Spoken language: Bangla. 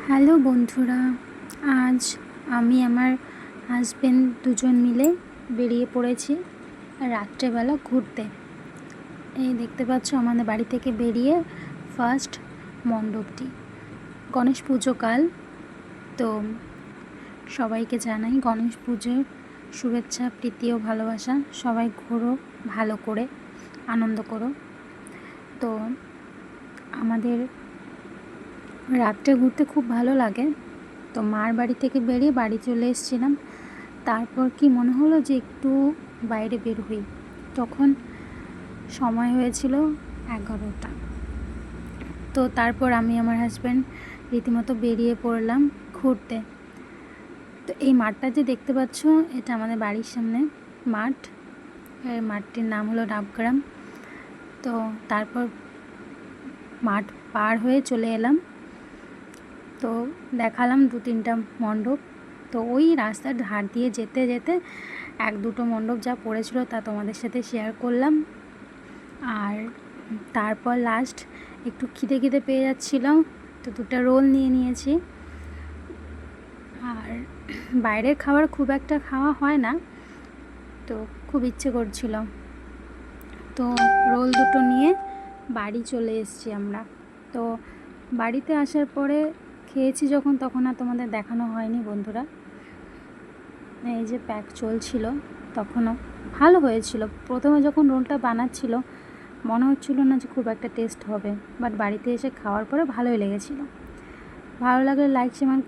হ্যালো বন্ধুরা, আজ আমি আমার হাজবেন্ড দুজন মিলে বেরিয়ে পড়েছি রাত্রেবেলা ঘুরতে। এই দেখতে পাচ্ছ আমাদের বাড়ি থেকে বেরিয়ে ফার্স্ট মণ্ডপটি। গণেশ পুজো কাল, তো সবাইকে জানাই গণেশ পুজোর শুভেচ্ছা, প্রীতি ও ভালোবাসা। সবাই ঘোরো, ভালো করে আনন্দ করো। তো আমাদের রাত্রে ঘুরতে খুব ভালো লাগে। তো মার বাড়ি থেকে বেরিয়ে বাড়ি চলে এসেছিলাম। তারপর কি মনে হলো যে একটু বাইরে বের হই। তখন সময় হয়েছিল 11টা। তো তারপর আমি আমার হাজব্যান্ড রীতিমতো বেরিয়ে পড়লাম ঘুরতে। তো এই মাঠটা যে দেখতে পাচ্ছ, এটা আমাদের বাড়ির সামনে মাঠ। এই মাঠটির নাম হলো ডাবগ্রাম। তো তারপর মাঠ পার হয়ে চলে এলাম। তো দেখালাম 2-3টা মণ্ডপ। তো ওই রাস্তার ধার দিয়ে যেতে যেতে 1-2টো মণ্ডপ যা পড়েছিল তা তোমাদের সাথে শেয়ার করলাম। আর তারপর লাস্ট একটু খিদে পেয়ে যাচ্ছিল, তো 2টা রোল নিয়ে নিয়েছি। আর বাইরের খাবার খুব একটা খাওয়া হয় না, তো খুব ইচ্ছে করছিল, তো রোল 2টো নিয়ে বাড়ি চলে এসেছি আমরা। তো বাড়িতে আসার পরে খেয়েছি যখন, তখন আর তোমাদের দেখানো হয়নি বন্ধুরা। এই যে প্যাক চলছিল, তখনও ভালো হয়েছিল। প্রথমে যখন রোলটা বানাচ্ছিল মনে হচ্ছিল না যে খুব একটা টেস্ট হবে, বাট বাড়িতে এসে খাওয়ার পরে ভালোই লেগেছিল। ভালো লাগলে লাইক, শেয়ার, কমেন্ট